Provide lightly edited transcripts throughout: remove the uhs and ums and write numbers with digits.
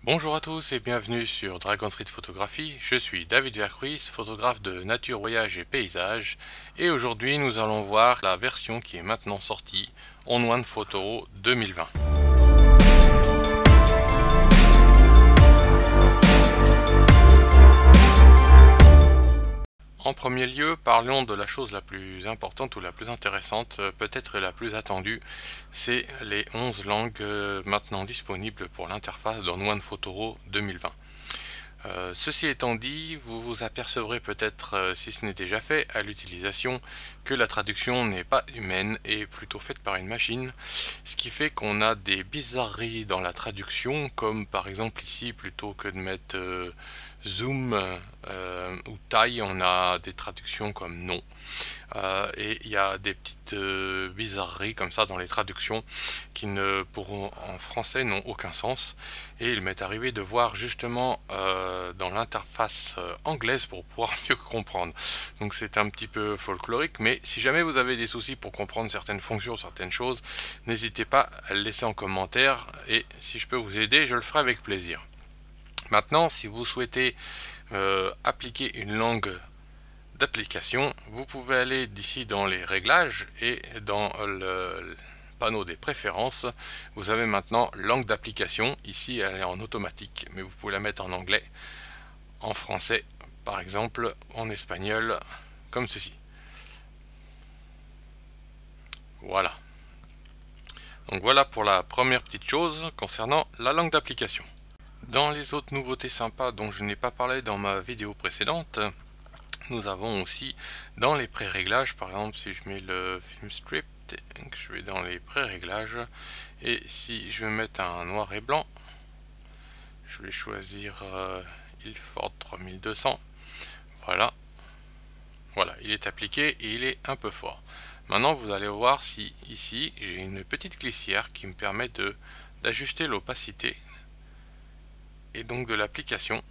Bonjour à tous et bienvenue sur Dragon Street Photographie. Je suis David Vercruis, photographe de nature, voyage et paysage. Et aujourd'hui, nous allons voir la version qui est maintenant sortie On One Photo 2020. En premier lieu, parlons de la chose la plus importante ou la plus intéressante, peut-être la plus attendue, c'est les 11 langues maintenant disponibles pour l'interface d'On One Photo 2020. Ceci étant dit, vous vous apercevrez peut-être, si ce n'est déjà fait, à l'utilisation, que la traduction n'est pas humaine et plutôt faite par une machine, ce qui fait qu'on a des bizarreries dans la traduction, comme par exemple ici, plutôt que de mettre zoom ou taille, on a des traductions comme non. Et il y a des petites bizarreries comme ça dans les traductions qui ne pourront en français n'ont aucun sens, et il m'est arrivé de voir justement dans l'interface anglaise pour pouvoir mieux comprendre. Donc c'est un petit peu folklorique, mais si jamais vous avez des soucis pour comprendre certaines fonctions, certaines choses, n'hésitez pas à le laisser en commentaire, et si je peux vous aider, je le ferai avec plaisir. Maintenant, si vous souhaitez appliquer une langue d'application, vous pouvez aller d'ici dans les réglages, et dans le panneau des préférences, vous avez maintenant langue d'application. Ici elle est en automatique, mais vous pouvez la mettre en anglais, en français par exemple, en espagnol, comme ceci. Voilà. Donc voilà pour la première petite chose concernant la langue d'application. Dans les autres nouveautés sympas dont je n'ai pas parlé dans ma vidéo précédente, nous avons aussi dans les pré-réglages, par exemple si je mets le film strip, je vais dans les pré-réglages, et si je vais mettre un noir et blanc, je vais choisir Ilford 3200, voilà, il est appliqué et il est un peu fort. Maintenant vous allez voir si ici j'ai une petite glissière qui me permet d'ajuster l'opacité et donc de l'application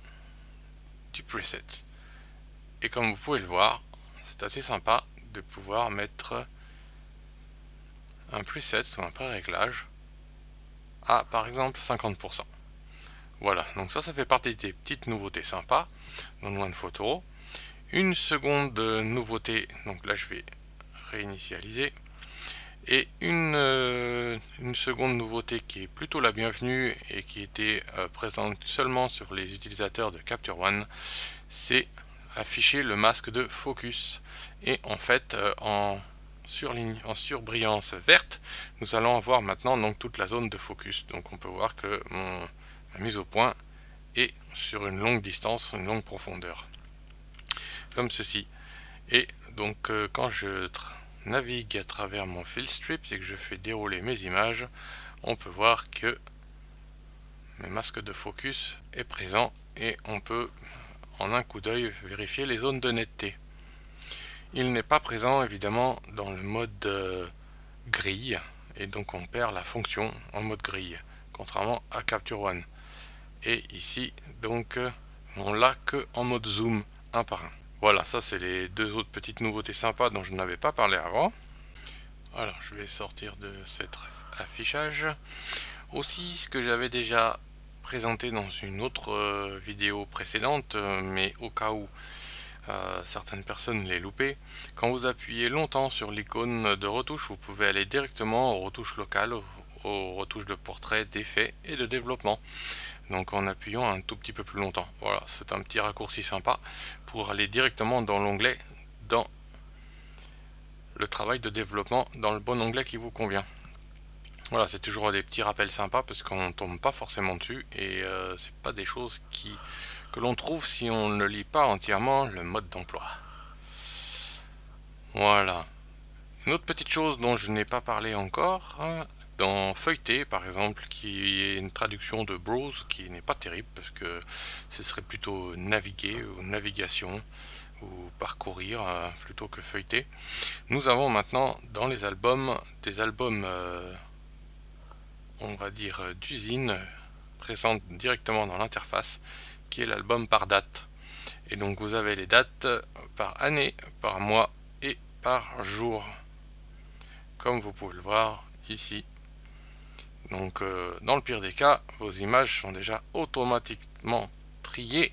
du preset. Et comme vous pouvez le voir, c'est assez sympa de pouvoir mettre un preset ou un pré-réglage à par exemple 50%. Voilà, donc ça fait partie des petites nouveautés sympas dans On One Photo. Une seconde nouveauté, donc là je vais réinitialiser, et une seconde nouveauté qui est plutôt la bienvenue et qui était présente seulement sur les utilisateurs de Capture One, c'est afficher le masque de focus. Et en fait en surbrillance verte, nous allons avoir maintenant donc toute la zone de focus. Donc on peut voir que ma mise au point est sur une longue distance, une longue profondeur, comme ceci. Et donc quand je navigue à travers mon fill strip et que je fais dérouler mes images, on peut voir que mes masques de focus est présent, et on peut en un coup d'œil vérifier les zones de netteté. Il n'est pas présent évidemment dans le mode grille, et donc on perd la fonction en mode grille, contrairement à Capture One. Et ici donc on l'a que en mode zoom, un par un. Voilà, ça c'est les deux autres petites nouveautés sympas dont je n'avais pas parlé avant. Alors je vais sortir de cet affichage. Aussi, ce que j'avais déjà présenté dans une autre vidéo précédente, mais au cas où certaines personnes l'aient loupé, quand vous appuyez longtemps sur l'icône de retouche, vous pouvez aller directement aux retouches locales, aux retouches de portrait, d'effet et de développement. Donc en appuyant un tout petit peu plus longtemps. Voilà, c'est un petit raccourci sympa pour aller directement dans l'onglet, dans le travail de développement, dans le bon onglet qui vous convient. Voilà, c'est toujours des petits rappels sympas parce qu'on ne tombe pas forcément dessus, et c'est pas des choses que l'on trouve si on ne lit pas entièrement le mode d'emploi. Voilà. Une autre petite chose dont je n'ai pas parlé encore, dans Feuilleter par exemple, qui est une traduction de browse qui n'est pas terrible parce que ce serait plutôt naviguer ou navigation ou parcourir plutôt que feuilleter. Nous avons maintenant dans les albums des albums on va dire d'usine, présente directement dans l'interface, qui est l'album par date. Et donc vous avez les dates par année, par mois et par jour, comme vous pouvez le voir ici. Donc dans le pire des cas, vos images sont déjà automatiquement triées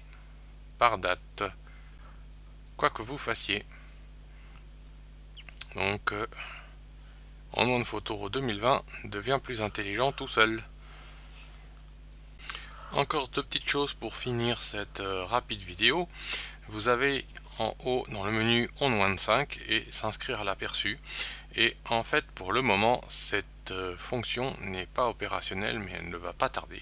par date, quoi que vous fassiez. Donc ON1 Photoro 2020 devient plus intelligent tout seul. Encore deux petites choses pour finir cette rapide vidéo. Vous avez en haut dans le menu ON1 5 et s'inscrire à l'aperçu. Et en fait, pour le moment, cette fonction n'est pas opérationnelle, mais elle ne va pas tarder.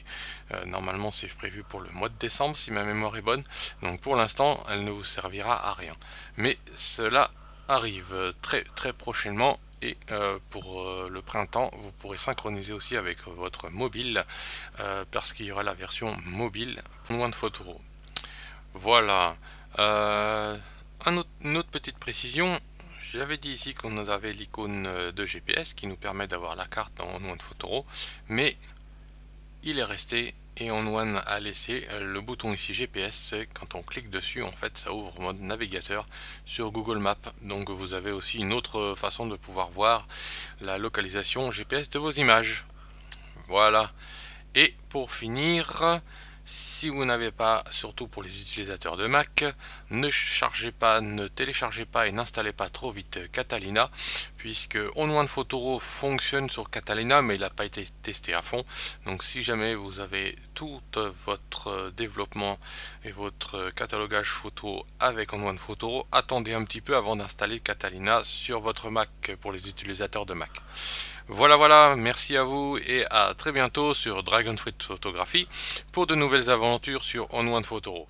Normalement, c'est prévu pour le mois de décembre, si ma mémoire est bonne. Donc pour l'instant, elle ne vous servira à rien. Mais cela arrive très prochainement. Et pour le printemps, vous pourrez synchroniser aussi avec votre mobile, parce qu'il y aura la version mobile ON1 Photoro. Voilà. Une autre petite précision. J'avais dit ici qu'on avait l'icône de GPS qui nous permet d'avoir la carte dans ON1 Photoro, mais il est resté et ON1 a laissé le bouton ici GPS. Quand on clique dessus, en fait, ça ouvre mode navigateur sur Google Maps. Donc vous avez aussi une autre façon de pouvoir voir la localisation GPS de vos images. Voilà. Et pour finir, si vous n'avez pas, surtout pour les utilisateurs de Mac, ne téléchargez pas et n'installez pas trop vite Catalina, puisque ON1 Photoro fonctionne sur Catalina, mais il n'a pas été testé à fond. Donc si jamais vous avez tout votre développement et votre catalogage photo avec ON1 Photoro, attendez un petit peu avant d'installer Catalina sur votre Mac pour les utilisateurs de Mac. Voilà, merci à vous et à très bientôt sur Dragon Fruit Photographie pour de nouvelles aventures sur ON1 Photoro.